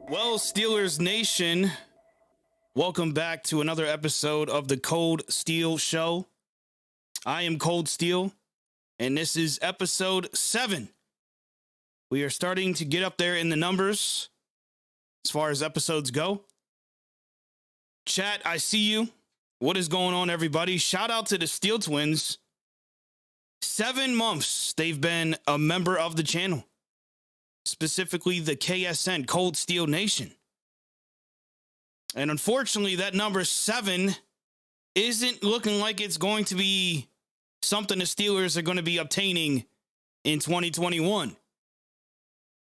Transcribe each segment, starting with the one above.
Well, Steelers Nation, welcome back to another episode of the Kold Steel Show. I am Kold Steel, and this is episode 7. We are starting to get up there in the numbers as far as episodes go. Chat, I see you. What is going on, everybody? Shout out to the Steel Twins. 7 months they've been a member of the channel. Specifically the KSN, Kold Steel Nation. And unfortunately, that number 7 isn't looking like it's going to be something the Steelers are going to be obtaining in 2021.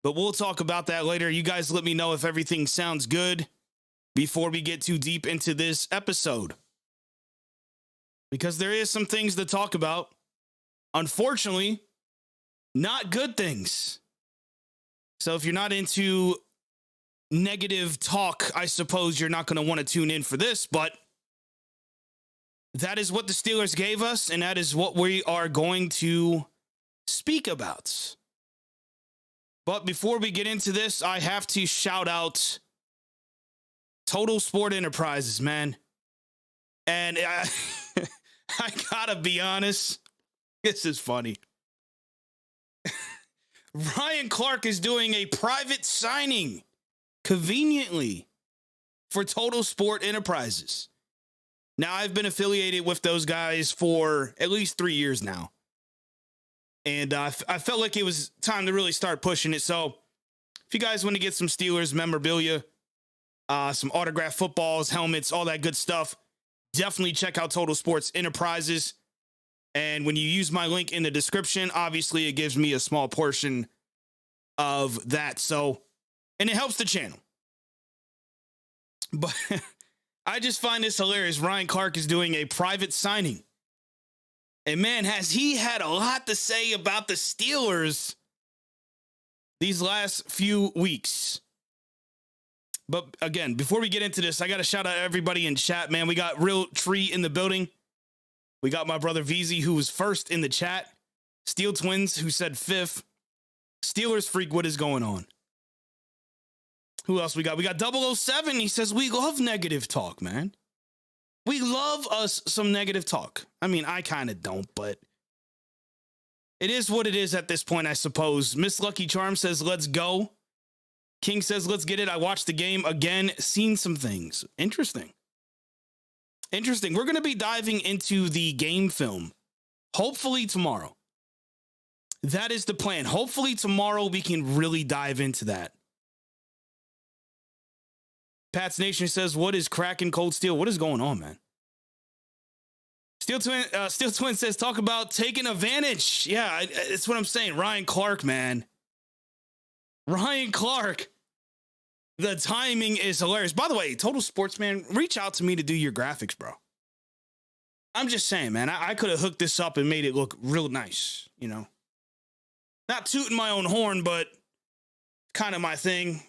But we'll talk about that later. You guys let me know if everything sounds good before we get too deep into this episode. Because there is some things to talk about. Unfortunately, not good things. So if you're not into negative talk, I suppose you're not going to want to tune in for this, but that is what the Steelers gave us, and that is what we are going to speak about. But before we get into this, I have to shout out Total Sport Enterprises, man. And I gotta be honest, this is funny. Ryan Clark is doing a private signing conveniently for Total Sport Enterprises. Now, I've been affiliated with those guys for at least 3 years now. And I felt like it was time to really start pushing it. So if you guys want to get some Steelers memorabilia, some autographed footballs, helmets, all that good stuff, definitely check out Total Sports Enterprises. And when you use my link in the description, obviously it gives me a small portion of that. So, and it helps the channel. But I just find this hilarious. Ryan Clark is doing a private signing. And man, has he had a lot to say about the Steelers these last few weeks. But again, before we get into this, I got to shout out everybody in chat, man. We got Real Tree in the building. We got my brother VZ, who was first in the chat. Steel Twins, who said 5th. Steelers Freak, what is going on? Who else we got? We got 007. He says, we love negative talk, man. We love us some negative talk. I mean, I kind of don't, but it is what it is at this point, I suppose. Miss Lucky Charm says, let's go. King says, let's get it. I watched the game again, seen some things. Interesting. We're going to be diving into the game film, hopefully tomorrow. That is the plan. Hopefully tomorrow we can really dive into that. Pat's Nation says, what is cracking Kold Steel? What is going on, man? Steel Twin says, talk about taking advantage. Yeah, it's what I'm saying. Ryan Clark, man. Ryan Clark. The timing is hilarious. By the way, Total Sports, man, reach out to me to do your graphics, bro. I'm just saying, man, I could have hooked this up and made it look real nice, you know. Not tooting my own horn, but kind of my thing.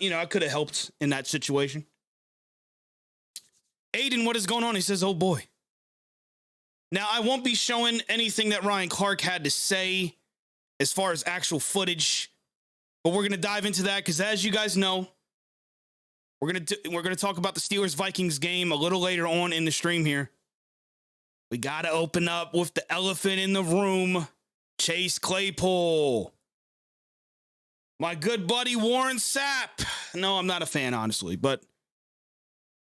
You know, I could have helped in that situation. Aiden, what is going on? He says, oh boy. Now, I won't be showing anything that Ryan Clark had to say as far as actual footage. But we're going to dive into that because, as you guys know, we're going to talk about the Steelers-Vikings game a little later on in the stream here. We got to open up with the elephant in the room, Chase Claypool. My good buddy Warren Sapp. No, I'm not a fan, honestly, but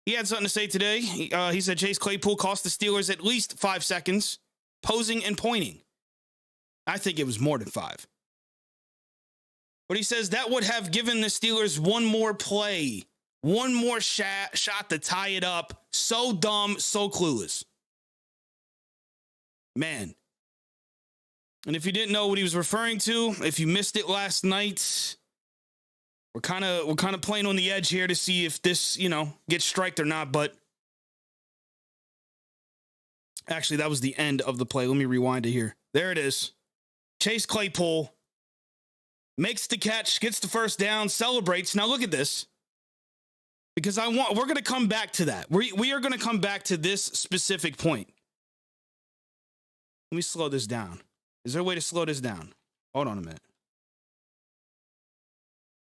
he had something to say today. He said Chase Claypool cost the Steelers at least 5 seconds, posing and pointing. I think it was more than 5. But he says that would have given the Steelers one more play, one more shot to tie it up. So dumb, so clueless. Man. And if you didn't know what he was referring to, if you missed it last night, we're kind of playing on the edge here to see if this, gets striked or not. But actually, that was the end of the play. Let me rewind it here. There it is. Chase Claypool makes the catch, gets the first down, celebrates. Now look at this, because we're going to come back to that. We are going to come back to this specific point. Let me slow this down. Is there a way to slow this down? Hold on a minute.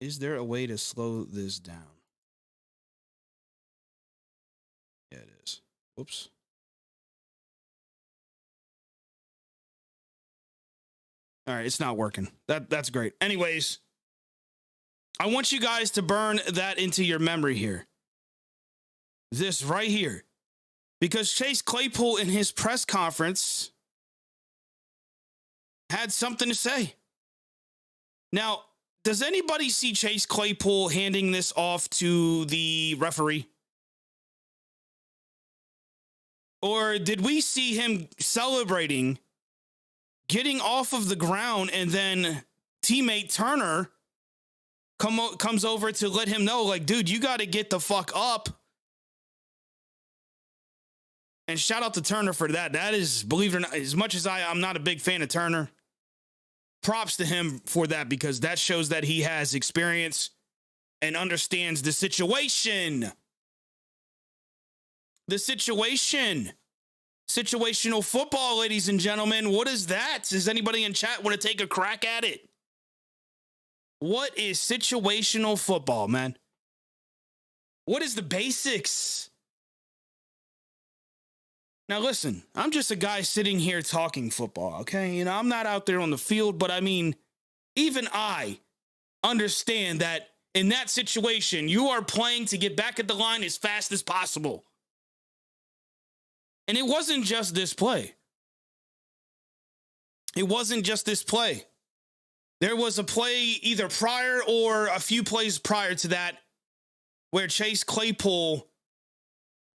Is there a way to slow this down? Yeah, it is. Whoops. All right, it's not working. That's great. Anyways, I want you guys to burn that into your memory here. This right here. Because Chase Claypool in his press conference had something to say. Now, does anybody see Chase Claypool handing this off to the referee? Or did we see him celebrating, getting off of the ground, and then teammate Turner comes over to let him know, like, dude, you got to get the fuck up. And shout out to Turner for that. That is, believe it or not, as much as I'm not a big fan of Turner, props to him for that, because that shows that he has experience and understands the situation. The situation. Situational football, ladies and gentlemen. What is that? Does anybody in chat want to take a crack at it? What is situational football, man? What is the basics? Now, listen, I'm just a guy sitting here talking football, okay? I'm not out there on the field, but I mean, even I understand that in that situation, you are playing to get back at the line as fast as possible. And it wasn't just this play. It wasn't just this play. There was a play either prior or a few plays prior to that where Chase Claypool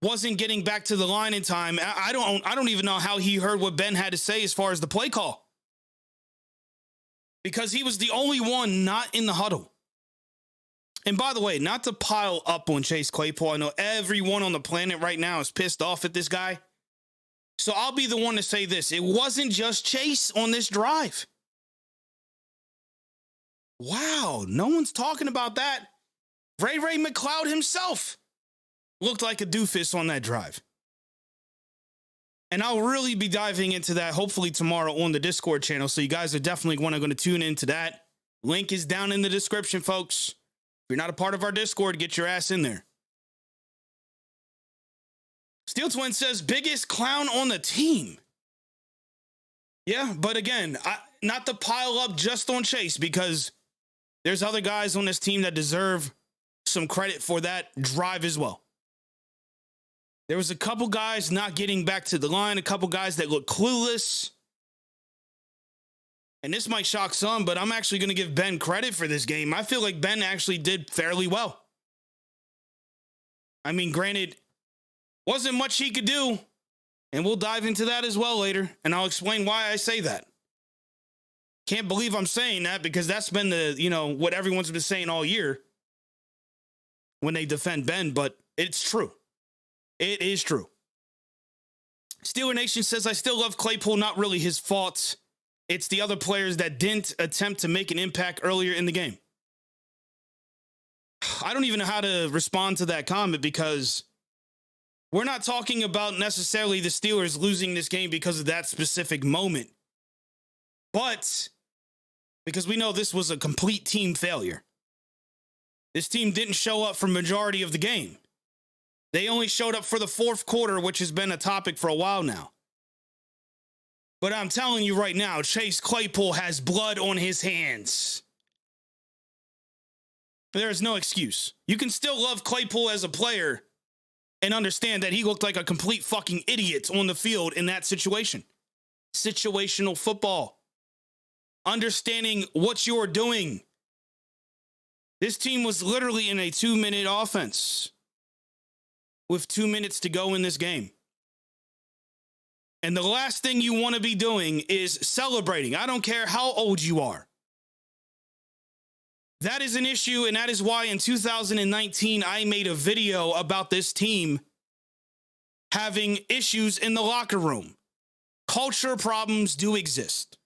wasn't getting back to the line in time. I don't even know how he heard what Ben had to say as far as the play call, because he was the only one not in the huddle. And by the way, not to pile up on Chase Claypool, I know everyone on the planet right now is pissed off at this guy. So I'll be the one to say this. It wasn't just Chase on this drive. Wow, no one's talking about that. Ray McLeod himself looked like a doofus on that drive. And I'll really be diving into that hopefully tomorrow on the Discord channel. So you guys are definitely going to tune into that. Link is down in the description, folks. If you're not a part of our Discord, get your ass in there. Steel Twin says, biggest clown on the team. Yeah, but again, not to pile up just on Chase, because there's other guys on this team that deserve some credit for that drive as well. There was a couple guys not getting back to the line, a couple guys that look clueless. And this might shock some, but I'm actually going to give Ben credit for this game. I feel like Ben actually did fairly well. I mean, granted, wasn't much he could do, and we'll dive into that as well later, and I'll explain why I say that. Can't believe I'm saying that, because that's been what everyone's been saying all year when they defend Ben, but it's true. It is true. Steeler Nation says, I still love Claypool, not really his fault. It's the other players that didn't attempt to make an impact earlier in the game. I don't even know how to respond to that comment, because we're not talking about necessarily the Steelers losing this game because of that specific moment. But because we know this was a complete team failure. This team didn't show up for majority of the game. They only showed up for the fourth quarter, which has been a topic for a while now. But I'm telling you right now, Chase Claypool has blood on his hands. There is no excuse. You can still love Claypool as a player and understand that he looked like a complete fucking idiot on the field in that situation. Situational football. Understanding what you're doing. This team was literally in a 2-minute offense with 2 minutes to go in this game. And the last thing you want to be doing is celebrating. I don't care how old you are. That is an issue, and that is why in 2019, I made a video about this team having issues in the locker room. Culture problems do exist.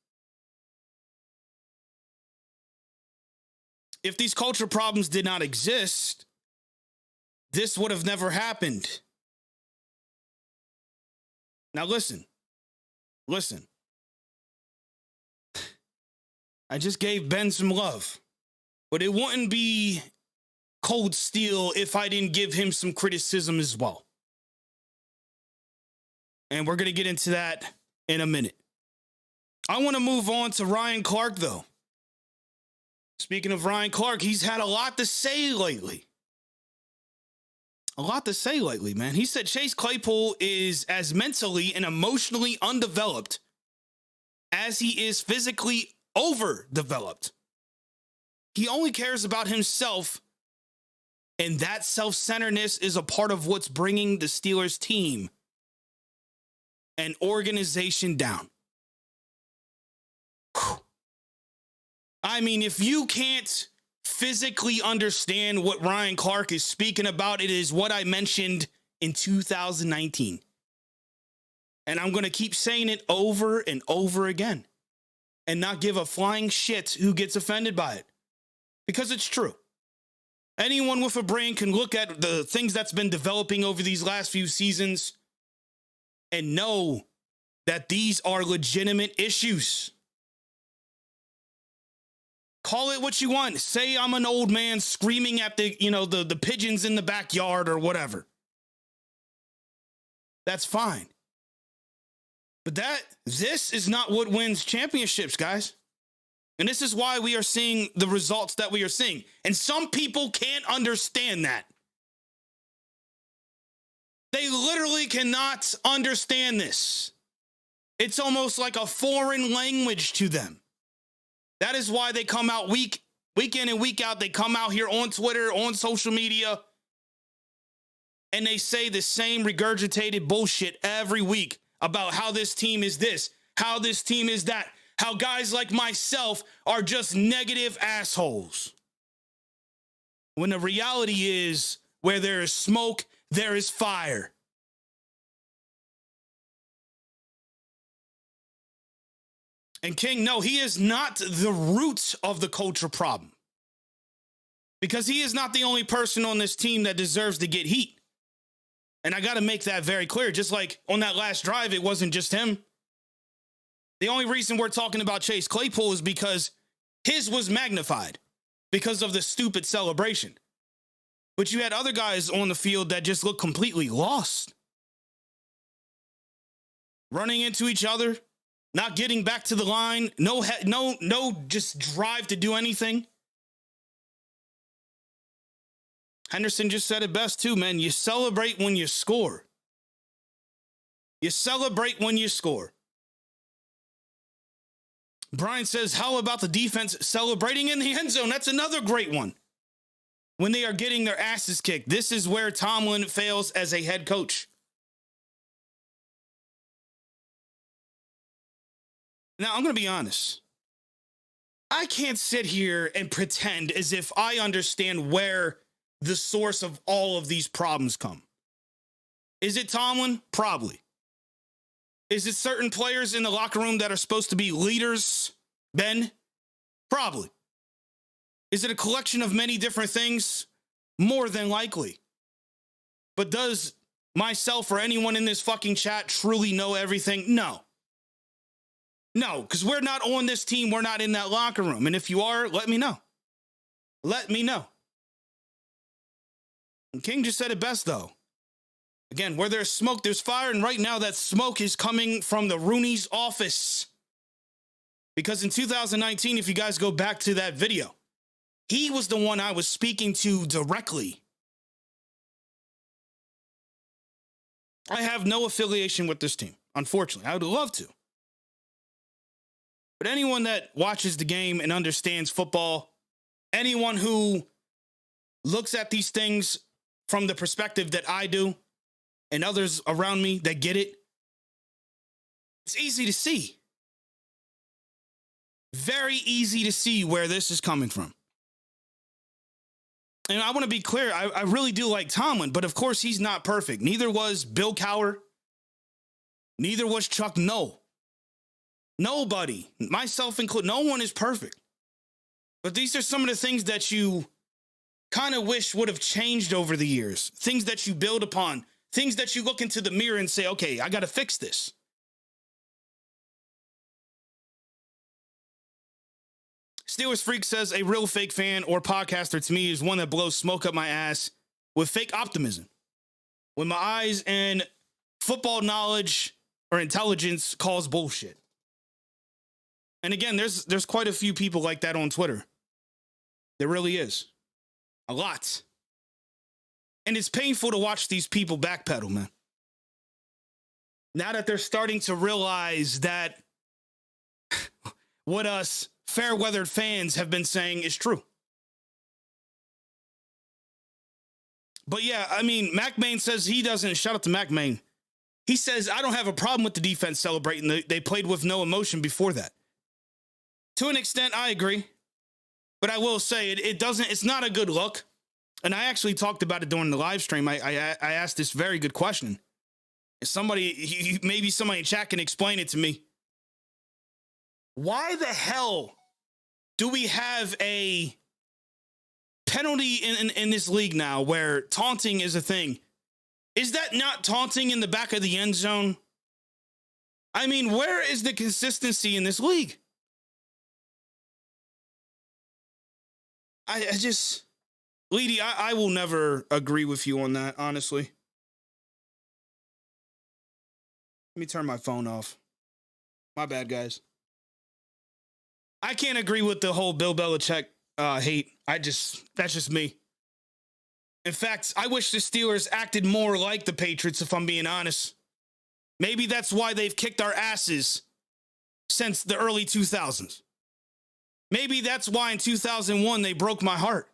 If these culture problems did not exist, this would have never happened. Now listen. I just gave Ben some love. But it wouldn't be Kold Steel if I didn't give him some criticism as well. And we're going to get into that in a minute. I want to move on to Ryan Clark, though. Speaking of Ryan Clark, he's had a lot to say lately. Man. He said Chase Claypool is as mentally and emotionally undeveloped as he is physically overdeveloped. He only cares about himself, and that self-centeredness is a part of what's bringing the Steelers team and organization down. Whew. I mean, if you can't physically understand what Ryan Clark is speaking about, it is what I mentioned in 2019. And I'm going to keep saying it over and over again and not give a flying shit who gets offended by it. Because it's true. Anyone with a brain can look at the things that's been developing over these last few seasons and know that these are legitimate issues. Call it what you want. Say I'm an old man screaming at the pigeons in the backyard or whatever. That's fine. But this is not what wins championships, guys. And this is why we are seeing the results that we are seeing. And some people can't understand that. They literally cannot understand this. It's almost like a foreign language to them. That is why they come out week in and week out. They come out here on Twitter, on social media, and they say the same regurgitated bullshit every week about how this team is this, how this team is that. How guys like myself are just negative assholes. When the reality is, where there is smoke, there is fire. And King, no, he is not the root of the culture problem. Because he is not the only person on this team that deserves to get heat. And I got to make that very clear. Just like on that last drive, it wasn't just him. The only reason we're talking about Chase Claypool is because his was magnified because of the stupid celebration. But you had other guys on the field that just looked completely lost. Running into each other, not getting back to the line, no just drive to do anything. Henderson just said it best too, man. You celebrate when you score. You celebrate when you score. Brian says, how about the defense celebrating in the end zone? That's another great one. When they are getting their asses kicked. This is where Tomlin fails as a head coach. Now, I'm going to be honest. I can't sit here and pretend as if I understand where the source of all of these problems come. Is it Tomlin? Probably. Is it certain players in the locker room that are supposed to be leaders, Ben? Probably. Is it a collection of many different things? More than likely. But does myself or anyone in this fucking chat truly know everything? No. No, because we're not on this team. We're not in that locker room. And if you are, let me know. Let me know. And King just said it best, though. Again, where there's smoke, there's fire. And right now, that smoke is coming from the Rooney's office. Because in 2019, if you guys go back to that video, he was the one I was speaking to directly. I have no affiliation with this team, unfortunately. I would love to. But anyone that watches the game and understands football, anyone who looks at these things from the perspective that I do and others around me that get it, it's easy to see. Very easy to see where this is coming from. And I want to be clear, I really do like Tomlin, but of course he's not perfect. Neither was Bill Cowher. Neither was Chuck Noll. Nobody, myself included, no one is perfect. But these are some of the things that you kind of wish would have changed over the years. Things that you build upon. Things that you look into the mirror and say, okay, I got to fix this. Steelers Freak says a real fake fan or podcaster to me is one that blows smoke up my ass with fake optimism. When my eyes and football knowledge or intelligence calls bullshit. And again, there's quite a few people like that on Twitter. There really is. A lot. And it's painful to watch these people backpedal, man. Now that they're starting to realize that what us fair-weathered fans have been saying is true. But yeah, I mean, McMain says he doesn't. Shout out to McMain. He says, I don't have a problem with the defense celebrating. They played with no emotion before that. To an extent, I agree. But I will say it's not a good look. And I actually talked about it during the live stream. I asked this very good question. Maybe somebody in chat can explain it to me. Why the hell do we have a penalty in this league now where taunting is a thing? Is that not taunting in the back of the end zone? I mean, where is the consistency in this league? I just, Leedy, I will never agree with you on that, honestly. Let me turn my phone off. My bad, guys. I can't agree with the whole Bill Belichick hate. That's just me. In fact, I wish the Steelers acted more like the Patriots, if I'm being honest. Maybe that's why they've kicked our asses since the early 2000s. Maybe that's why in 2001 they broke my heart.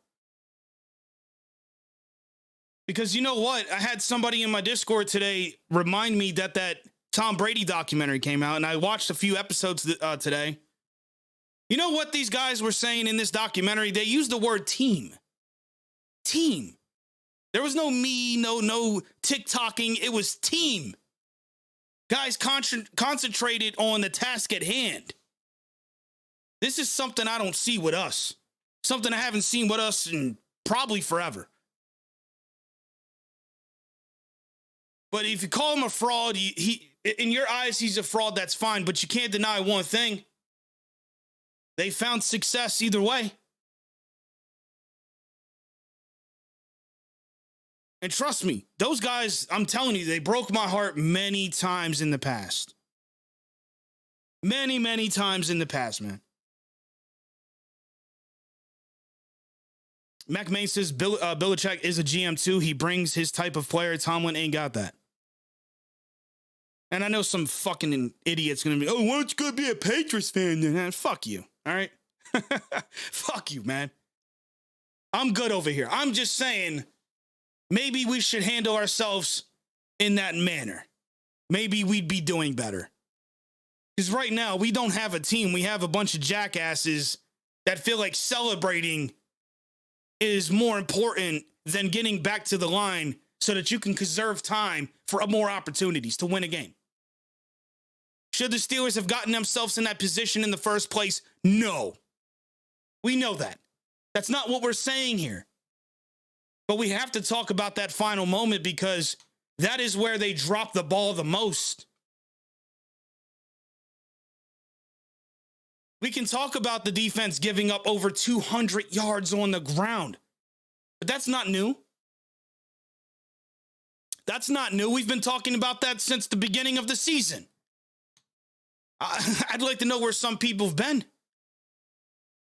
Because you know what? I had somebody in my Discord today remind me that Tom Brady documentary came out, and I watched a few episodes today. You know what these guys were saying in this documentary? They used the word team. Team. There was no me, no TikToking. It was team. Guys concentrated on the task at hand. This is something I don't see with us. Something I haven't seen with us in probably forever. But if you call him a fraud, he in your eyes, he's a fraud, that's fine. But you can't deny one thing. They found success either way. And trust me, those guys, I'm telling you, they broke my heart many times in the past. Many, many times in the past, man. McMain says Belichick is a GM too. He brings his type of player. Tomlin ain't got that. And I know some fucking idiot's going to be, oh, why don't you go be a Patriots fan then? Fuck you, all right? Fuck you, man. I'm good over here. I'm just saying, maybe we should handle ourselves in that manner. Maybe we'd be doing better. Because right now, we don't have a team. We have a bunch of jackasses that feel like celebrating is more important than getting back to the line so that you can conserve time for more opportunities to win a game. Should the Steelers have gotten themselves in that position in the first place? No. We know that. That's not what we're saying here. But we have to talk about that final moment because that is where they drop the ball the most. We can talk about the defense giving up over 200 yards on the ground, but that's not new. That's not new. We've been talking about that since the beginning of the season. I'd like to know where some people have been.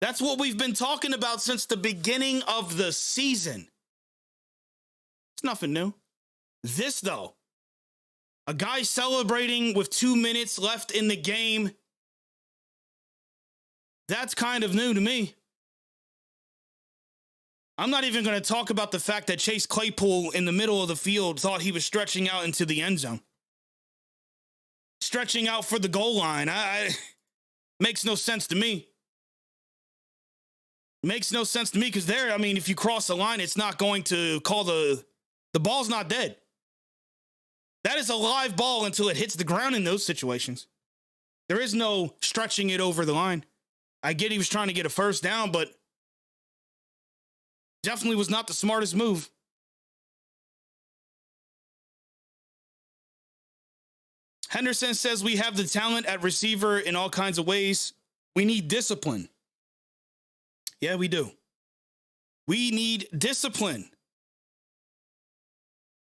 That's what we've been talking about since the beginning of the season. It's nothing new. This, though, a guy celebrating with 2 minutes left in the game, that's kind of new to me. I'm not even going to talk about the fact that Chase Claypool in the middle of the field thought he was stretching out into the end zone. Stretching out for the goal line. Makes no sense to me. Makes no sense to me because there, I mean, if you cross the line, it's not going to call the ball's not dead. That is a live ball until it hits the ground in those situations. There is no stretching it over the line. I get he was trying to get a first down, but definitely was not the smartest move. Henderson says we have the talent at receiver in all kinds of ways. We need discipline. Yeah, we do. We need discipline.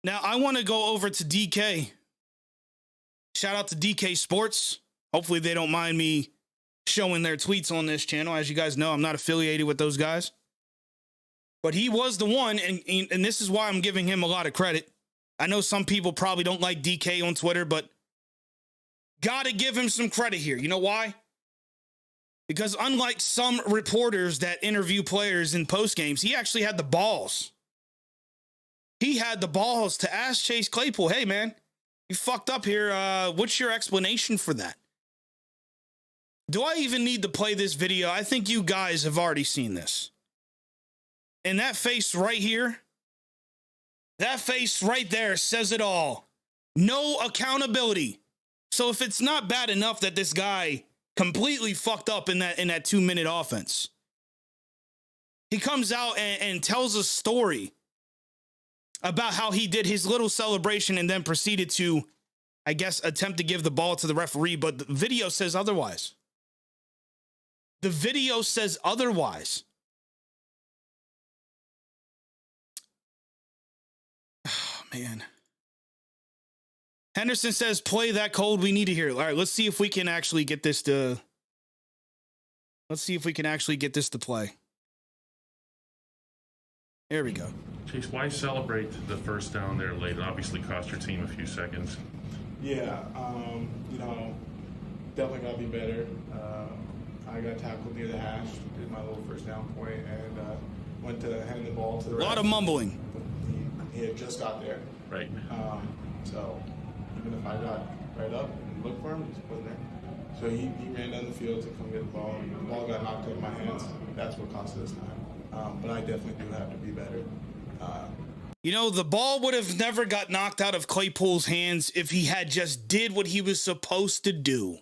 Now, I want to go over to DK. Shout out to DK Sports. Hopefully they don't mind me showing their tweets on this channel. As you guys know, I'm not affiliated with those guys. But he was the one, and this is why I'm giving him a lot of credit. I know some people probably don't like DK on Twitter, but got to give him some credit here. You know why? Because unlike some reporters that interview players in post games, he actually had the balls. He had the balls to ask Chase Claypool, hey, man, you fucked up here. What's your explanation for that? Do I even need to play this video? I think you guys have already seen this. And that face right here, that face right there says it all. No accountability. So if it's not bad enough that this guy completely fucked up in that 2-minute offense, he comes out and tells a story about how he did his little celebration and then proceeded to, I guess, attempt to give the ball to the referee. But the video says otherwise. The video says otherwise. Oh, man. Henderson says, play that cold. We need to hear it. All right, let's see if we can actually get this to... Let's see if we can actually get this to play. There we go. Chase, why celebrate the first down there late? It obviously cost your team a few seconds. Yeah, definitely got to be better. I got tackled near the hash, did my little first down point, and went to hand the ball to the ref. A lot of mumbling. He had just got there. Right. So even if I got right up and looked for him, he just wasn't there. So he ran down the field to come get the ball. And the ball got knocked out of my hands. That's what cost us time. But I definitely do have to be better. You know, the ball would have never got knocked out of Claypool's hands if he had just did what he was supposed to do.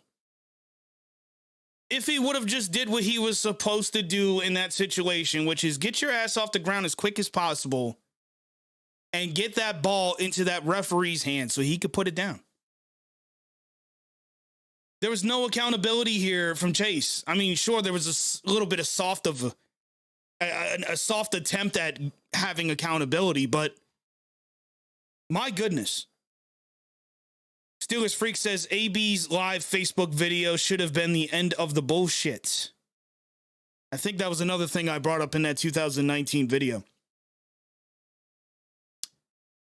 If he would have just did what he was supposed to do in that situation, which is get your ass off the ground as quick as possible and get that ball into that referee's hand so he could put it down. There was no accountability here from Chase. I mean, sure, there was a little bit of a soft attempt at having accountability, but my goodness. Steelers Freak says AB's live Facebook video should have been the end of the bullshit. I think that was another thing I brought up in that 2019 video.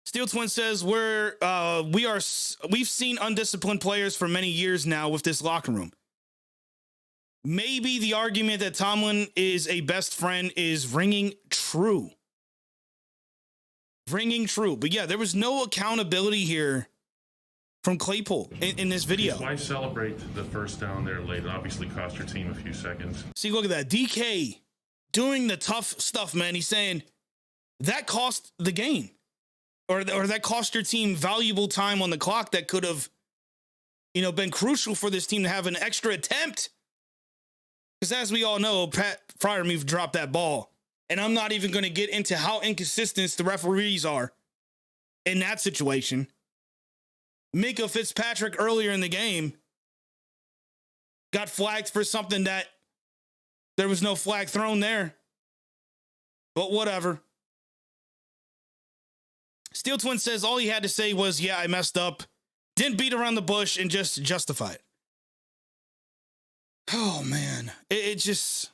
Steel Twin says we've seen undisciplined players for many years now with this locker room. Maybe the argument that Tomlin is a best friend is ringing true. Ringing true. But yeah, there was no accountability here from Claypool in this video. Why celebrate the first down there late? It obviously cost your team a few seconds. See, look at that. DK doing the tough stuff, man. He's saying that cost the game. Or that cost your team valuable time on the clock that could have, been crucial for this team to have an extra attempt. Because as we all know, Pat Freiermuth dropped that ball. And I'm not even going to get into how inconsistent the referees are in that situation. Minka Fitzpatrick earlier in the game got flagged for something that there was no flag thrown there. But whatever. Steel Twin says all he had to say was, yeah, I messed up. Didn't beat around the bush and just justify it. Oh, man. It just...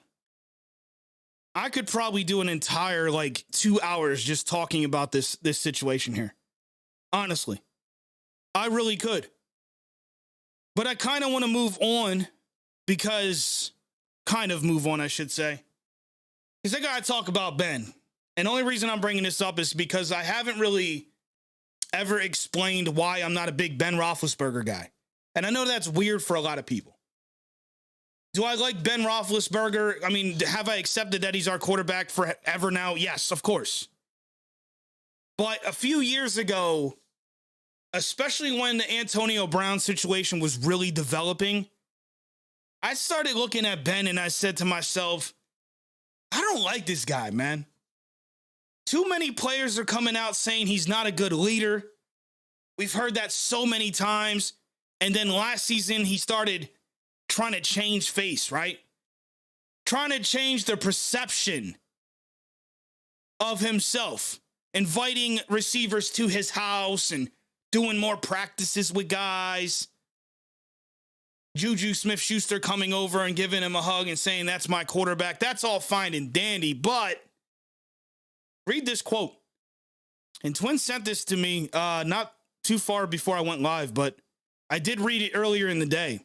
I could probably do an entire, 2 hours just talking about this situation here. Honestly. I really could. But I kind of want to move on because... Kind of move on, I should say. Because I got to talk about Ben. And the only reason I'm bringing this up is because I haven't really ever explained why I'm not a big Ben Roethlisberger guy. And I know that's weird for a lot of people. Do I like Ben Roethlisberger? I mean, have I accepted that he's our quarterback forever now? Yes, of course. But a few years ago, especially when the Antonio Brown situation was really developing, I started looking at Ben and I said to myself, I don't like this guy, man. Too many players are coming out saying he's not a good leader. We've heard that so many times. And then last season, he started trying to change face, right? Trying to change the perception of himself, inviting receivers to his house and doing more practices with guys. Juju Smith-Schuster coming over and giving him a hug and saying, that's my quarterback. That's all fine and dandy, but read this quote. And Twin sent this to me not too far before I went live, but I did read it earlier in the day.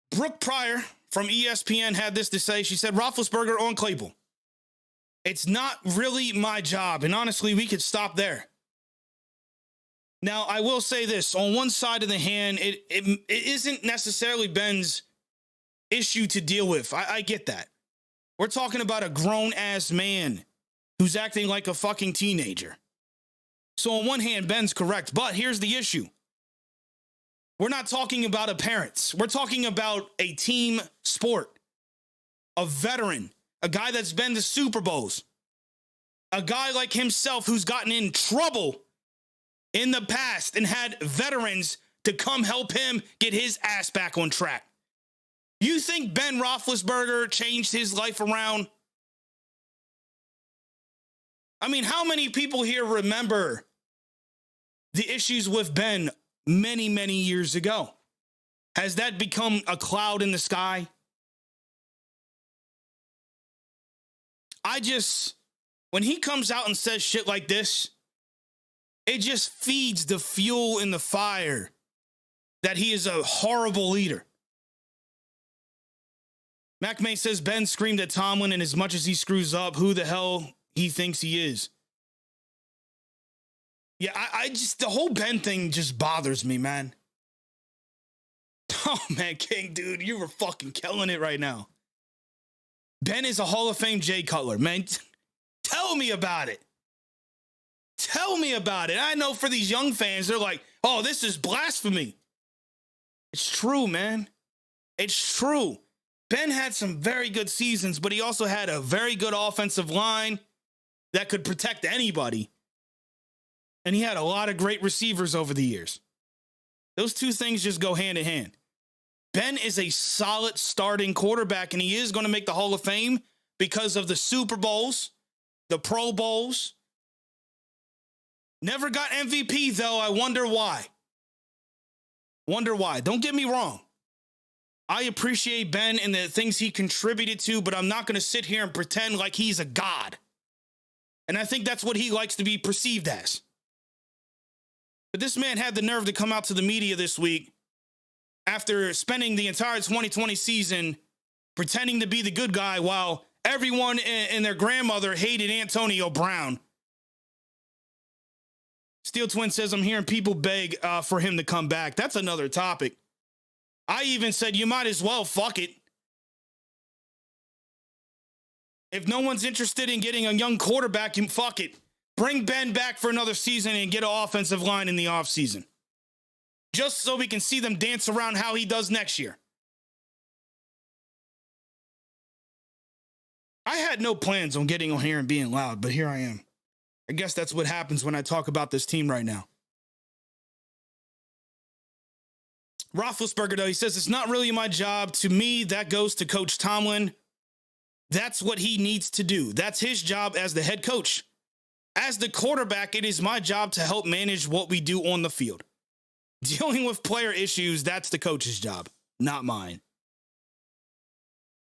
Brooke Pryor from ESPN had this to say. She said, Roethlisberger on Claypool. It's not really my job. And honestly, we could stop there. Now, I will say this. On one side of the hand, it isn't necessarily Ben's issue to deal with. I get that. We're talking about a grown-ass man who's acting like a fucking teenager. So on one hand, Ben's correct. But here's the issue. We're not talking about a parents. We're talking about a team sport, a veteran, a guy that's been to Super Bowls, a guy like himself who's gotten in trouble in the past and had veterans to come help him get his ass back on track. You think Ben Roethlisberger changed his life around? I mean, how many people here remember the issues with Ben many, many years ago? Has that become a cloud in the sky? When he comes out and says shit like this, it just feeds the fuel in the fire that he is a horrible leader. Mac May says Ben screamed at Tomlin, and as much as he screws up, who the hell he thinks he is. Yeah, the whole Ben thing just bothers me, man. Oh, man, King, dude, you were fucking killing it right now. Ben is a Hall of Fame Jay Cutler, man. Tell me about it. Tell me about it. I know for these young fans, they're like, oh, this is blasphemy. It's true, man. It's true. Ben had some very good seasons, but he also had a very good offensive line that could protect anybody. And he had a lot of great receivers over the years. Those two things just go hand in hand. Ben is a solid starting quarterback, and he is going to make the Hall of Fame because of the Super Bowls, the Pro Bowls. Never got MVP, though. I wonder why. Don't get me wrong. I appreciate Ben and the things he contributed to, but I'm not going to sit here and pretend like he's a god. And I think that's what he likes to be perceived as. But this man had the nerve to come out to the media this week after spending the entire 2020 season pretending to be the good guy while everyone and their grandmother hated Antonio Brown. Steel Twin says, I'm hearing people beg for him to come back. That's another topic. I even said, you might as well, fuck it. If no one's interested in getting a young quarterback, you fuck it. Bring Ben back for another season and get an offensive line in the offseason. Just so we can see them dance around how he does next year. I had no plans on getting on here and being loud, but here I am. I guess that's what happens when I talk about this team right now. Roethlisberger, though, he says, it's not really my job. To me, that goes to Coach Tomlin. That's what he needs to do. That's his job as the head coach. As the quarterback, it is my job to help manage what we do on the field. Dealing with player issues, that's the coach's job, not mine.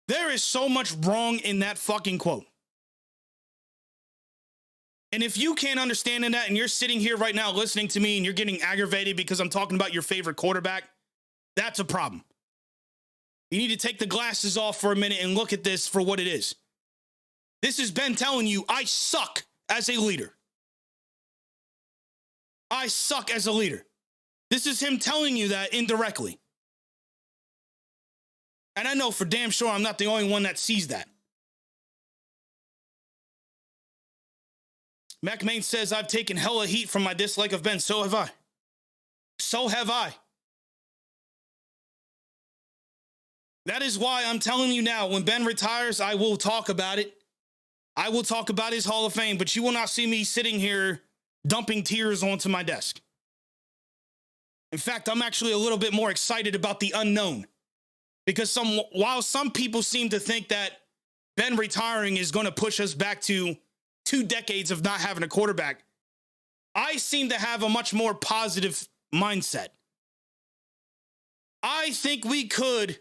There is so much wrong in that fucking quote. And if you can't understand that and you're sitting here right now listening to me and you're getting aggravated because I'm talking about your favorite quarterback, that's a problem. You need to take the glasses off for a minute and look at this for what it is. This is Ben telling you, I suck as a leader. I suck as a leader. This is him telling you that indirectly. And I know for damn sure I'm not the only one that sees that. Mac Main says, I've taken hella heat from my dislike of Ben. So have I. So have I. That is why I'm telling you now, when Ben retires, I will talk about it. I will talk about his Hall of Fame, but you will not see me sitting here dumping tears onto my desk. In fact, I'm actually a little bit more excited about the unknown. Because while some people seem to think that Ben retiring is going to push us back to 2 decades of not having a quarterback, I seem to have a much more positive mindset. I think we could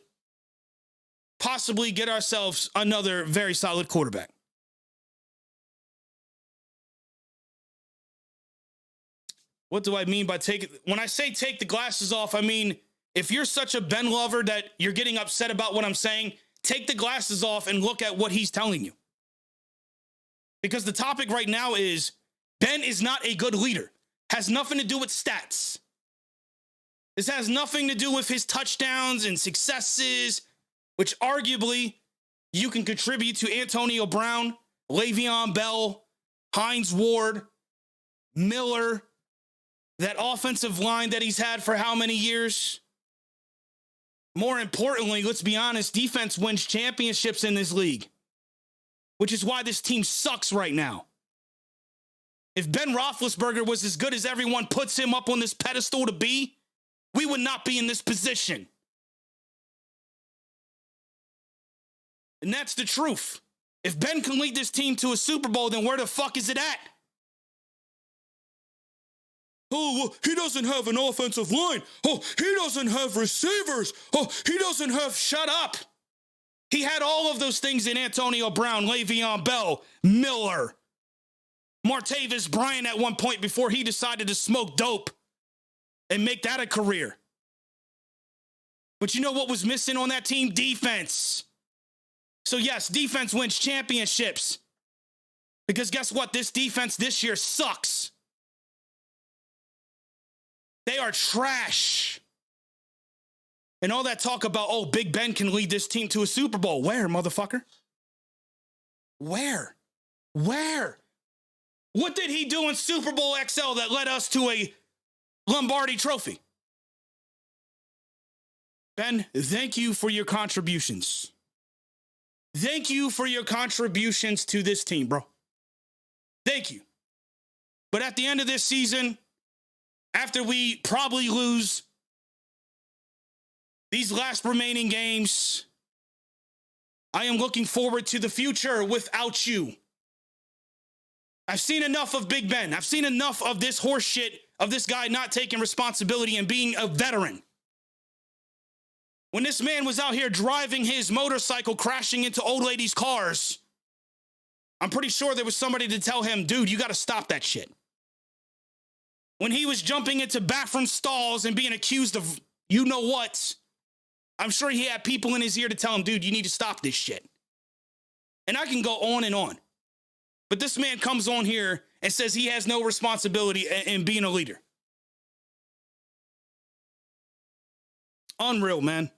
possibly get ourselves another very solid quarterback. What do I mean by when I say take the glasses off, I mean, if you're such a Ben lover that you're getting upset about what I'm saying, take the glasses off and look at what he's telling you. Because the topic right now is Ben is not a good leader. Has nothing to do with stats. This has nothing to do with his touchdowns and successes, which arguably you can contribute to Antonio Brown, Le'Veon Bell, Hines Ward, Miller, that offensive line that he's had for how many years? More importantly, let's be honest, defense wins championships in this league, which is why this team sucks right now. If Ben Roethlisberger was as good as everyone puts him up on this pedestal to be, we would not be in this position. And that's the truth. If Ben can lead this team to a Super Bowl, then where the fuck is it at? Oh, well, he doesn't have an offensive line. Oh, he doesn't have receivers. Oh, he doesn't have... Shut up. He had all of those things in Antonio Brown, Le'Veon Bell, Miller, Martavis Bryant at one point before he decided to smoke dope and make that a career. But you know what was missing on that team? Defense. So yes, defense wins championships. Because guess what? This defense this year sucks. They are trash. And all that talk about, oh, Big Ben can lead this team to a Super Bowl. Where, motherfucker? Where? What did he do in Super Bowl XL that led us to a Lombardi trophy? Ben, thank you for your contributions. Thank you for your contributions to this team, bro. Thank you. But at the end of this season, after we probably lose these last remaining games, I am looking forward to the future without you. I've seen enough of Big Ben. I've seen enough of this horse shit of this guy not taking responsibility and being a veteran. When this man was out here driving his motorcycle, crashing into old ladies' cars, I'm pretty sure there was somebody to tell him, dude, you got to stop that shit. When he was jumping into bathroom stalls and being accused of you know what, I'm sure he had people in his ear to tell him, dude, you need to stop this shit. And I can go on and on. But this man comes on here and says he has no responsibility in being a leader. Unreal, man.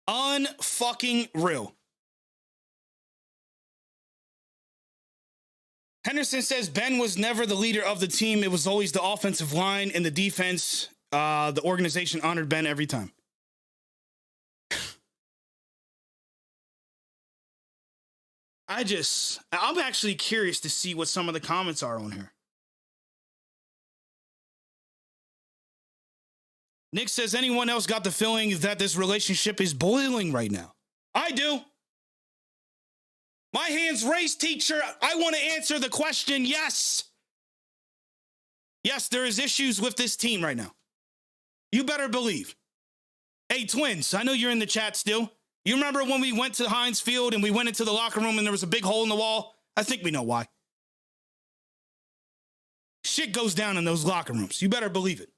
Unfucking real. Henderson says Ben was never the leader of the team. It was always the offensive line and the defense. The organization honored Ben every time. I'm actually curious to see what some of the comments are on here. Nick says, anyone else got the feeling that this relationship is boiling right now? I do. My hands raised, teacher. I want to answer the question, yes. Yes, there is issues with this team right now. You better believe. Hey, Twins, I know you're in the chat still. You remember when we went to Heinz Field and we went into the locker room and there was a big hole in the wall? I think we know why. Shit goes down in those locker rooms. You better believe it.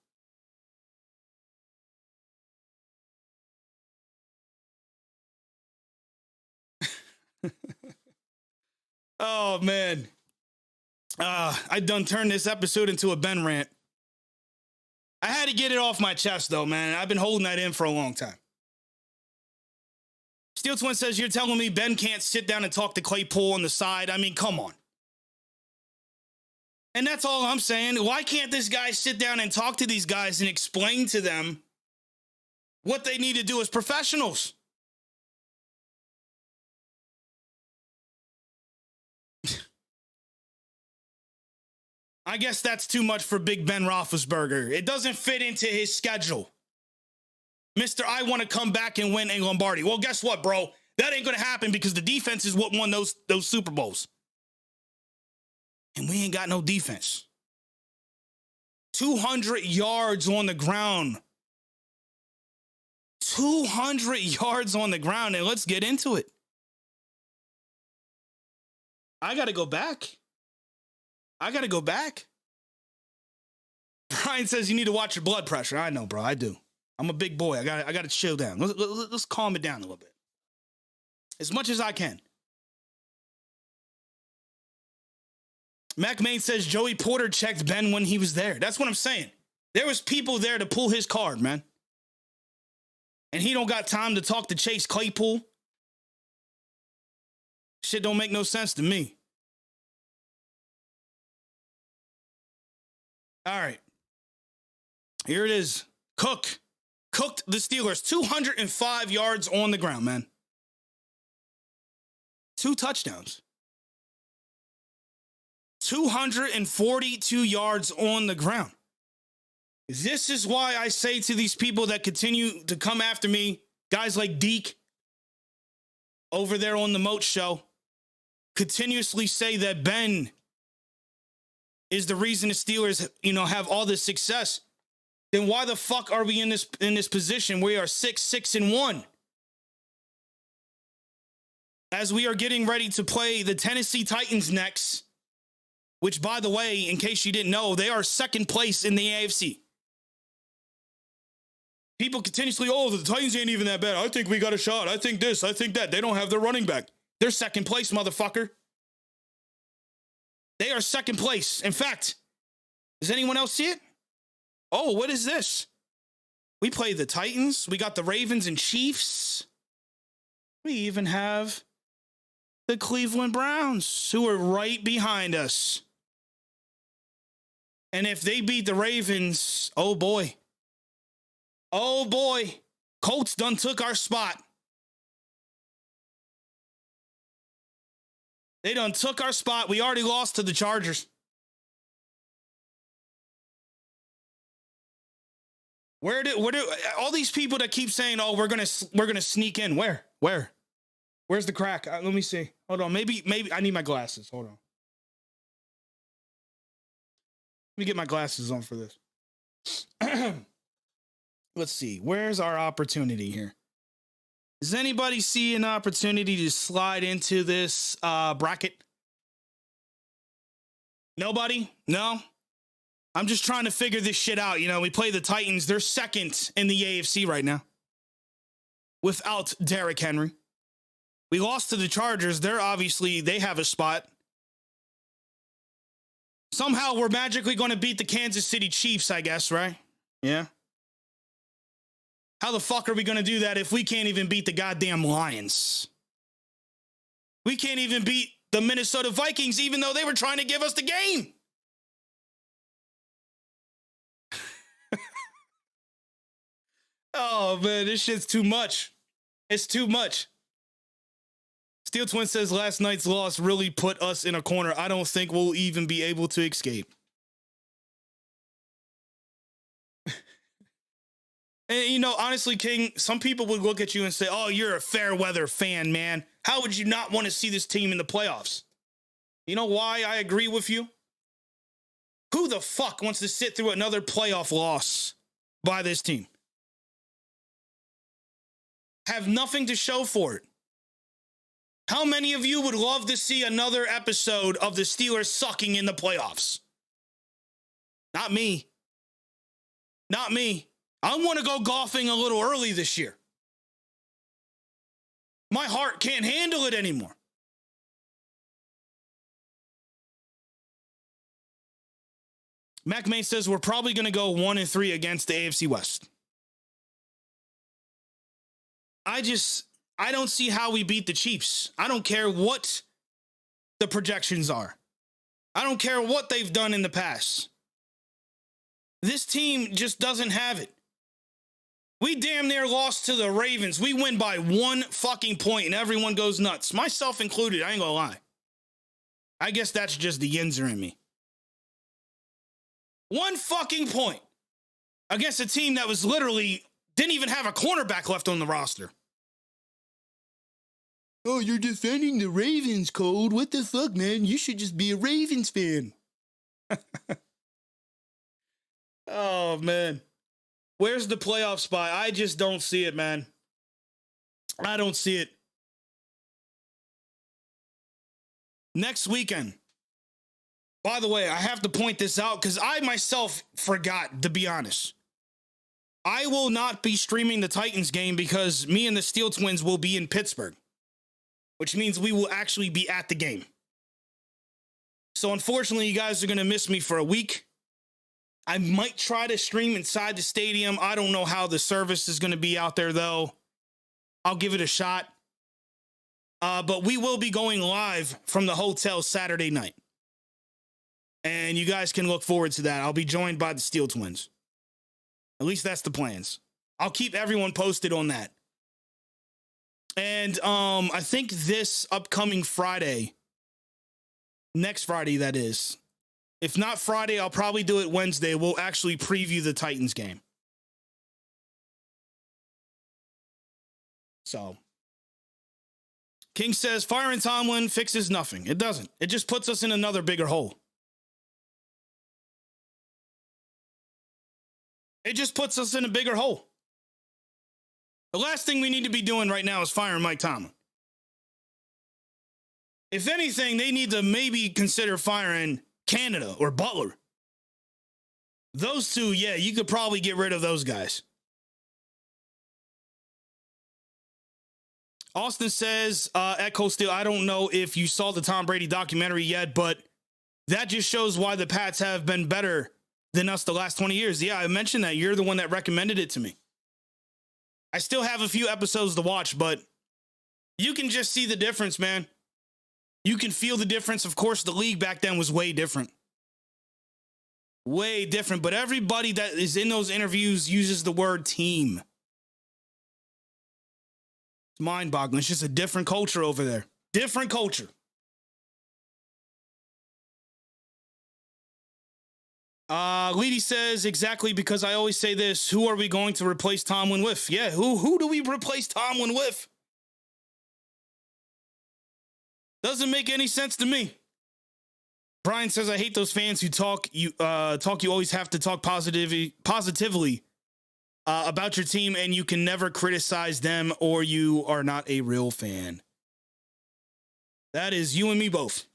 Oh, man. I done turned this episode into a Ben rant. I had to get it off my chest, though, man. I've been holding that in for a long time. Steel Twin says, you're telling me Ben can't sit down and talk to Claypool on the side? I mean, come on. And that's all I'm saying. Why can't this guy sit down and talk to these guys and explain to them what they need to do as professionals? I guess that's too much for Big Ben Roethlisberger. It doesn't fit into his schedule. Mr. I want to come back and win a Lombardi. Well, guess what, bro? That ain't going to happen because the defense is what won those Super Bowls. And we ain't got no defense. 200 yards on the ground. 200 yards on the ground, and let's get into it. I got to go back. Brian says you need to watch your blood pressure. I know, bro. I do. I'm a big boy. I got to chill down. Let's calm it down a little bit. As much as I can. Mac Main says Joey Porter checked Ben when he was there. That's what I'm saying. There was people there to pull his card, man. And he don't got time to talk to Chase Claypool. Shit don't make no sense to me. All right. Here it is. Cooked the Steelers. 205 yards on the ground, man. 2 touchdowns. 242 yards on the ground. This is why I say to these people that continue to come after me, guys like Deke over there on the Moat Show, continuously say that Ben is the reason the Steelers, have all this success. Then why the fuck are we in this position? We are 6-1. As we are getting ready to play the Tennessee Titans next, which, by the way, in case you didn't know, they are second place in the AFC. People continuously, the Titans ain't even that bad. I think we got a shot. I think this. I think that. They don't have their running back. They're second place, motherfucker. They are second place. In fact, does anyone else see it? Oh, what is this? We play the Titans. We got the Ravens and Chiefs. We even have the Cleveland Browns, who are right behind us. And if they beat the Ravens, oh boy. Colts done took our spot. They done took our spot. We already lost to the Chargers. Where do all these people that keep saying, "Oh, we're gonna sneak in"? Where's the crack? Let me see. Hold on. Maybe I need my glasses. Hold on. Let me get my glasses on for this. Let's see. Where's our opportunity here? Does anybody see an opportunity to slide into this bracket? Nobody? No? I'm just trying to figure this shit out. We play the Titans. They're second in the AFC right now without Derrick Henry. We lost to the Chargers. They have a spot. Somehow we're magically going to beat the Kansas City Chiefs, I guess, right? Yeah. How the fuck are we going to do that if we can't even beat the goddamn Lions? We can't even beat the Minnesota Vikings, even though they were trying to give us the game. Oh, man, this shit's too much. It's too much. Steel Twin says last night's loss really put us in a corner. I don't think we'll even be able to escape. And, you know, honestly, King, some people would look at you and say, oh, you're a fair weather fan, man. How would you not want to see this team in the playoffs? You know why I agree with you? Who the fuck wants to sit through another playoff loss by this team? Have nothing to show for it. How many of you would love to see another episode of the Steelers sucking in the playoffs? Not me. Not me. I want to go golfing a little early this year. My heart can't handle it anymore. Mac Main says we're probably going to go 1-3 against the AFC West. I don't see how we beat the Chiefs. I don't care what the projections are. I don't care what they've done in the past. This team just doesn't have it. We damn near lost to the Ravens. We win by 1 fucking point and everyone goes nuts. Myself included, I ain't gonna lie. I guess that's just the yinzer in me. 1 fucking point against a team that was literally didn't even have a cornerback left on the roster. Oh, you're defending the Ravens, Cold. What the fuck, man? You should just be a Ravens fan. Oh, man. Where's the playoff spot? I just don't see it, man. I don't see it. Next weekend. By the way, I have to point this out because I myself forgot, to be honest. I will not be streaming the Titans game because me and the Steel Twins will be in Pittsburgh, which means we will actually be at the game. So unfortunately, you guys are going to miss me for a week. I might try to stream inside the stadium. I don't know how the service is going to be out there, though. I'll give it a shot. But we will be going live from the hotel Saturday night. And you guys can look forward to that. I'll be joined by the Steel Twins. At least that's the plans. I'll keep everyone posted on that. And I think this upcoming Friday, next Friday, that is. If not Friday, I'll probably do it Wednesday. We'll actually preview the Titans game. So, King says, firing Tomlin fixes nothing. It doesn't. It just puts us in another bigger hole. It just puts us in a bigger hole. The last thing we need to be doing right now is firing Mike Tomlin. If anything, they need to maybe consider firing Canada or Butler. Those two, yeah, you could probably get rid of those guys. Austin says, at Kold Steel, I don't know if you saw the Tom Brady documentary yet, but that just shows why the Pats have been better than us the last 20 years. Yeah, I mentioned that. You're the one that recommended it to me. I still have a few episodes to watch, but you can just see the difference, man. You can feel the difference. Of course, the league back then was way different. Way different. But everybody that is in those interviews uses the word team. It's mind-boggling. It's just a different culture over there. Different culture. Leedy says, exactly, because I always say this, who are we going to replace Tomlin with? Yeah, who do we replace Tomlin with? Doesn't make any sense to me. Brian says, I hate those fans who talk you always have to talk positively about your team, and you can never criticize them or you are not a real fan. That is you and me both.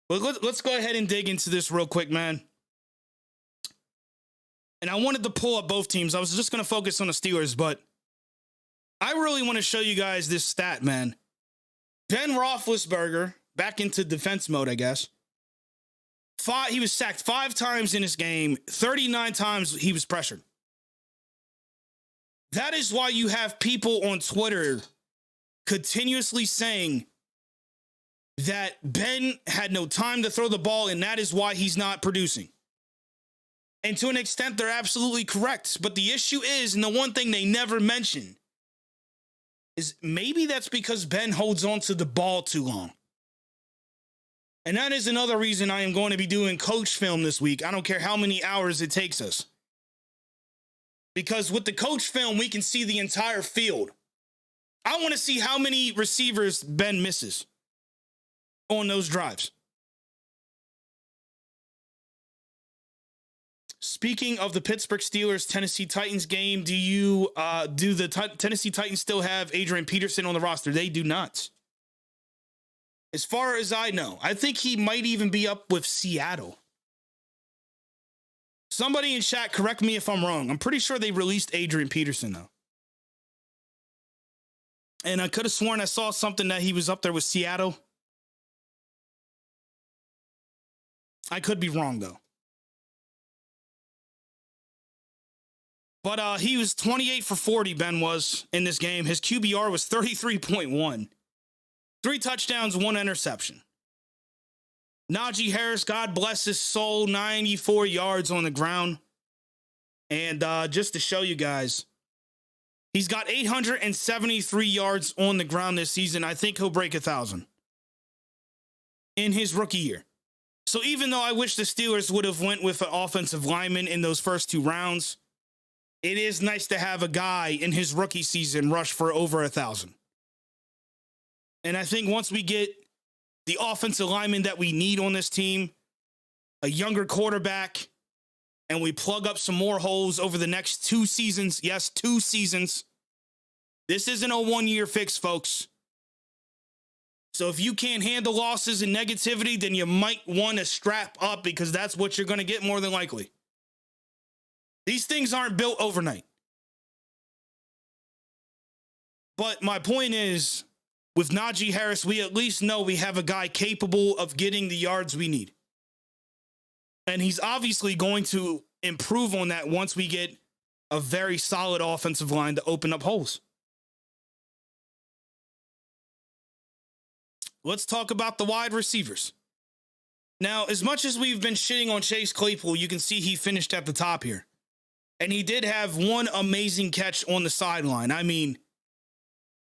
But let's go ahead and dig into this real quick, man. And I wanted to pull up both teams. I was just going to focus on the Steelers, but I really want to show you guys this stat, man. Ben Roethlisberger, back into defense mode, I guess. He was sacked 5 times in this game. 39 times he was pressured. That is why you have people on Twitter continuously saying that Ben had no time to throw the ball, and that is why he's not producing. And to an extent, they're absolutely correct. But the issue is, and the one thing they never mention, is maybe that's because Ben holds on to the ball too long. And that is another reason I am going to be doing coach film this week. I don't care how many hours it takes us. Because with the coach film, we can see the entire field. I want to see how many receivers Ben misses on those drives. Speaking of the Pittsburgh Steelers Tennessee Titans game, do the Tennessee Titans still have Adrian Peterson on the roster? They do not. As far as I know, I think he might even be up with Seattle. Somebody in chat, correct me if I'm wrong. I'm pretty sure they released Adrian Peterson, though. And I could have sworn I saw something that he was up there with Seattle. I could be wrong, though. But he was 28 for 40, Ben was, in this game. His QBR was 33.1. 3 touchdowns, 1 interception. Najee Harris, God bless his soul, 94 yards on the ground. And just to show you guys, he's got 873 yards on the ground this season. I think he'll break 1,000 in his rookie year. So even though I wish the Steelers would have went with an offensive lineman in those first 2 rounds, it is nice to have a guy in his rookie season rush for over 1,000. And I think once we get the offensive lineman that we need on this team, a younger quarterback, and we plug up some more holes over the next 2 seasons. Yes, 2 seasons. This isn't a 1-year fix, folks. So if you can't handle losses and negativity, then you might want to strap up, because that's what you're going to get more than likely. These things aren't built overnight. But my point is, with Najee Harris, we at least know we have a guy capable of getting the yards we need. And he's obviously going to improve on that once we get a very solid offensive line to open up holes. Let's talk about the wide receivers. Now, as much as we've been shitting on Chase Claypool, you can see he finished at the top here. And he did have one amazing catch on the sideline. I mean,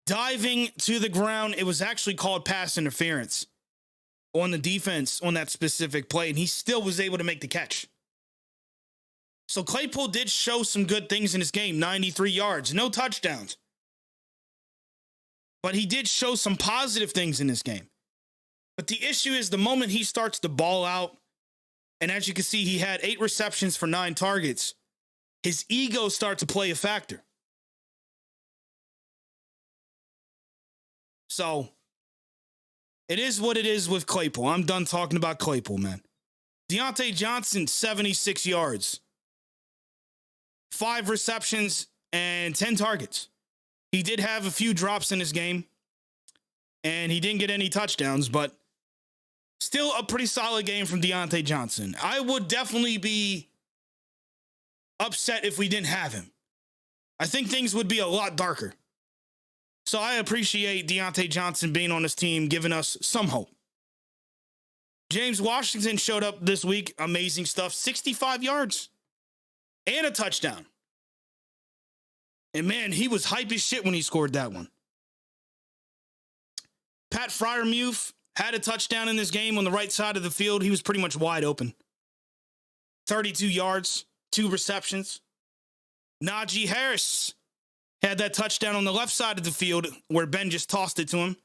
diving to the ground, it was actually called pass interference on the defense on that specific play, and he still was able to make the catch. So Claypool did show some good things in his game, 93 yards, no touchdowns. But he did show some positive things in this game. But the issue is the moment he starts to ball out, and as you can see, he had 8 receptions for 9 targets, his ego starts to play a factor. So, it is what it is with Claypool. I'm done talking about Claypool, man. Deontay Johnson, 76 yards. 5 receptions and 10 targets. He did have a few drops in his game, and he didn't get any touchdowns, but still a pretty solid game from Deontay Johnson. I would definitely be upset if we didn't have him. I think things would be a lot darker. So I appreciate Deontay Johnson being on this team, giving us some hope. James Washington showed up this week. Amazing stuff. 65 yards and a touchdown. And man, he was hype as shit when he scored that one. Pat Freiermuth had a touchdown in this game on the right side of the field. He was pretty much wide open. 32 yards, 2 receptions. Najee Harris had that touchdown on the left side of the field where Ben just tossed it to him.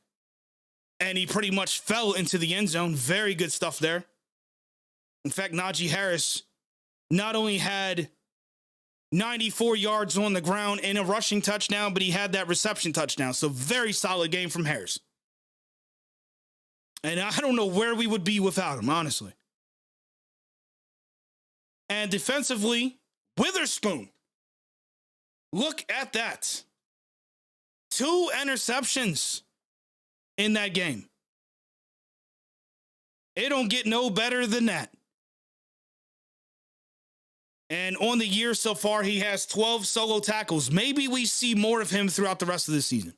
And he pretty much fell into the end zone. Very good stuff there. In fact, Najee Harris not only had 94 yards on the ground and a rushing touchdown, but he had that reception touchdown. So very solid game from Harris. And I don't know where we would be without him, honestly. And defensively, Witherspoon. Look at that. 2 interceptions in that game. It don't get no better than that. And on the year so far, he has 12 solo tackles. Maybe we see more of him throughout the rest of the season.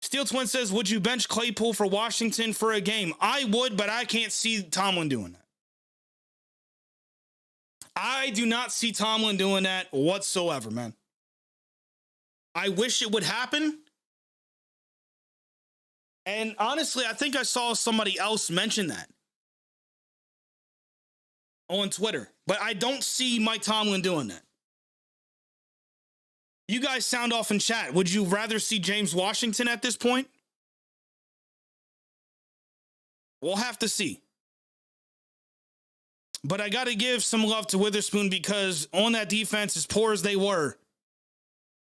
Steel Twin says, would you bench Claypool for Washington for a game? I would, but I can't see Tomlin doing that. I do not see Tomlin doing that whatsoever, man. I wish it would happen. And honestly, I think I saw somebody else mention that. on Twitter, but I don't see Mike Tomlin doing that. You guys sound off in chat. Would you rather see James Washington at this point? We'll have to see. But I got to give some love to Witherspoon because on that defense, as poor as they were,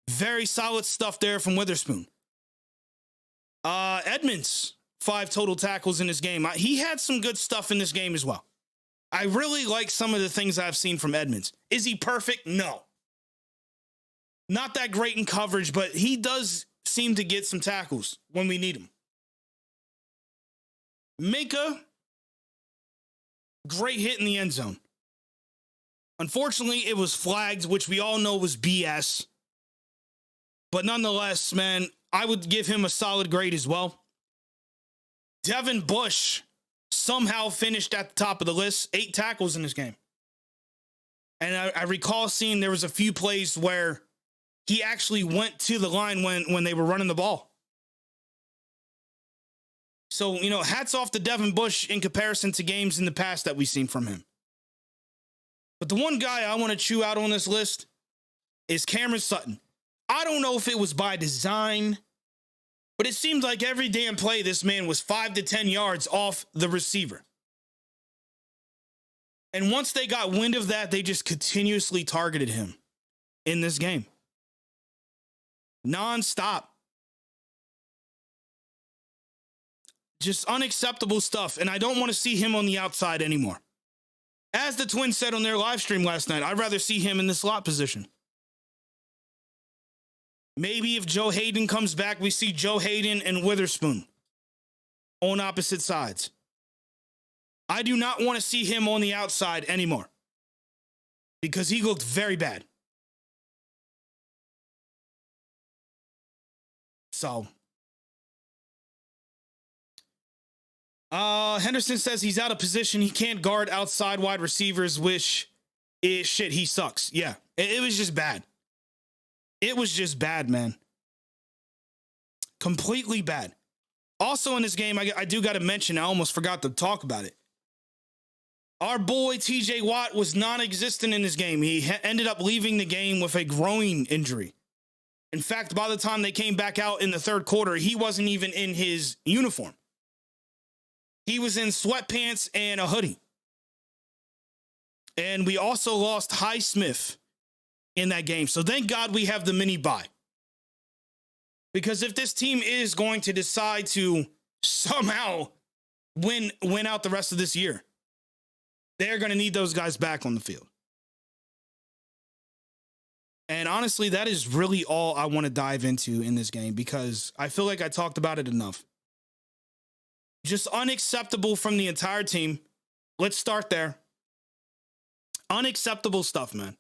very solid stuff there from Witherspoon. Edmonds, 5 total tackles in this game. He had some good stuff in this game as well. I really like some of the things I've seen from Edmonds. Is he perfect? No. Not that great in coverage, but he does seem to get some tackles when we need him. Minka, great hit in the end zone. Unfortunately, it was flagged, which we all know was BS. But nonetheless, man, I would give him a solid grade as well. Devin Bush somehow finished at the top of the list, 8 tackles in this game. And I recall seeing there was a few plays where he actually went to the line when they were running the ball. So, hats off to Devin Bush in comparison to games in the past that we've seen from him. But the one guy I want to chew out on this list is Cameron Sutton. I don't know if it was by design, but it seemed like every damn play this man was 5 to 10 yards off the receiver. And once they got wind of that, they just continuously targeted him in this game. Non-stop. Just unacceptable stuff, and I don't want to see him on the outside anymore. As the Twins said on their live stream last night, I'd rather see him in the slot position. Maybe if Joe Hayden comes back, we see Joe Hayden and Witherspoon on opposite sides. I do not want to see him on the outside anymore because he looked very bad. So, Henderson says he's out of position. He can't guard outside wide receivers, which is shit. He sucks. Yeah, it was just bad. It was just bad, man. Completely bad. Also in this game, I do got to mention, I almost forgot to talk about it. Our boy TJ Watt was non-existent in this game. He ended up leaving the game with a groin injury. In fact, by the time they came back out in the third quarter, he wasn't even in his uniform. He was in sweatpants and a hoodie. And we also lost Highsmith in that game. So thank God we have the mini bye. Because if this team is going to decide to somehow win out the rest of this year, they're going to need those guys back on the field. And honestly, that is really all I want to dive into in this game because I feel like I talked about it enough. Just unacceptable from the entire team. Let's start there. Unacceptable stuff, man.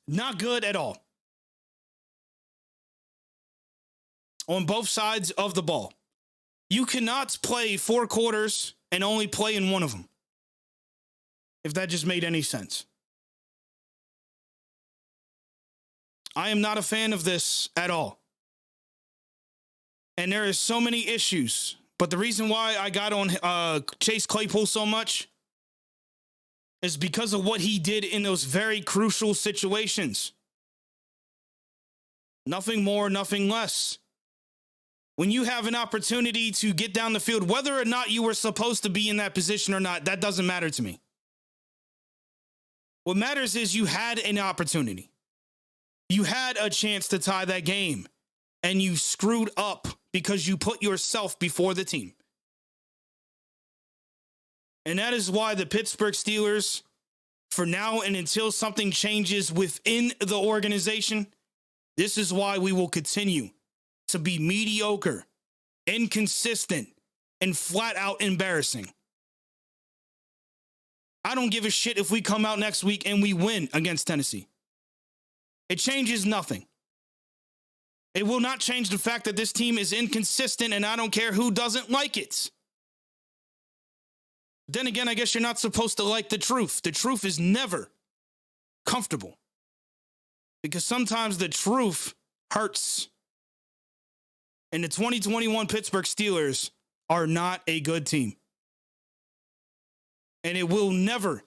Not good at all. On both sides of the ball. You cannot play 4 quarters and only play in one of them. If that just made any sense. I am not a fan of this at all. And there is so many issues. But the reason why I got on Chase Claypool so much is because of what he did in those very crucial situations. Nothing more, nothing less. When you have an opportunity to get down the field, whether or not you were supposed to be in that position or not, that doesn't matter to me. What matters is you had an opportunity. You had a chance to tie that game, and you screwed up because you put yourself before the team. And that is why the Pittsburgh Steelers, for now and until something changes within the organization, this is why we will continue to be mediocre, inconsistent, and flat out embarrassing. I don't give a shit if we come out next week and we win against Tennessee. It changes nothing. It will not change the fact that this team is inconsistent, and I don't care who doesn't like it. Then again, I guess you're not supposed to like the truth. The truth is never comfortable. Because sometimes the truth hurts. And the 2021 Pittsburgh Steelers are not a good team. And it will never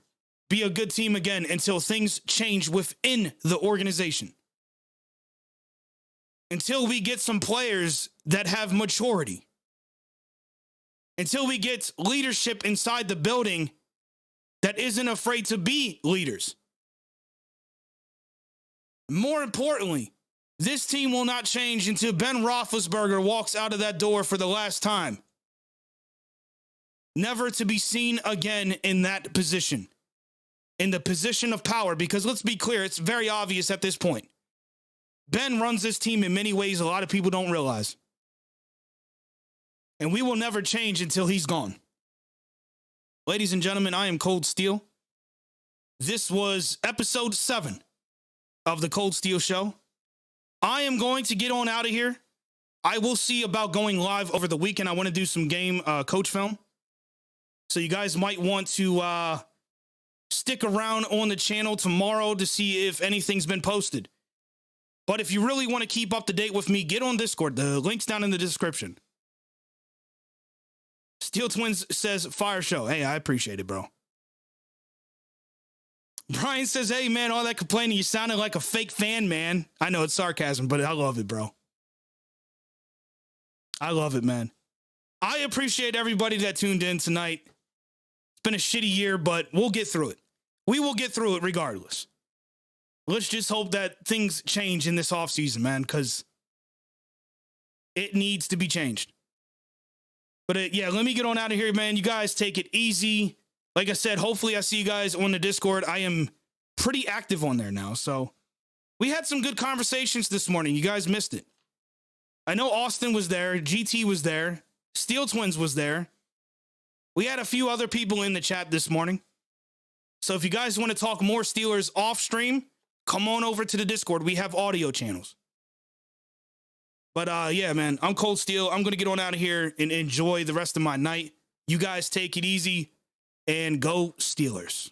be a good team again until things change within the organization. Until we get some players that have maturity. Until we get leadership inside the building that isn't afraid to be leaders. More importantly, this team will not change until Ben Roethlisberger walks out of that door for the last time. Never to be seen again in that position. In the position of power, because let's be clear, it's very obvious at this point. Ben runs this team in many ways a lot of people don't realize. And we will never change until he's gone. Ladies and gentlemen, I am Kold Steel. This was episode 7 of the Kold Steel Show. I am going to get on out of here. I will see about going live over the weekend. I want to do some game coach film. So you guys might want to stick around on the channel tomorrow to see if anything's been posted. But if you really want to keep up to date with me, get on Discord. The link's down in the description. Steel Twins says, fire show. Hey, I appreciate it, bro. Brian says, hey, man, all that complaining, you sounded like a fake fan, man. I know it's sarcasm, but I love it, bro. I love it, man. I appreciate everybody that tuned in tonight. It's been a shitty year, but we'll get through it. We will get through it regardless. Let's just hope that things change in this offseason, man, because it needs to be changed. But yeah, let me get on out of here, man. You guys take it easy. Like I said, hopefully I see you guys on the Discord. I am pretty active on there now. So we had some good conversations this morning. You guys missed it. I know Austin was there. GT was there. Steel Twins was there. We had a few other people in the chat this morning. So if you guys want to talk more Steelers off stream, come on over to the Discord. We have audio channels. But yeah, man, I'm Kold Steel. I'm going to get on out of here and enjoy the rest of my night. You guys take it easy and go Steelers.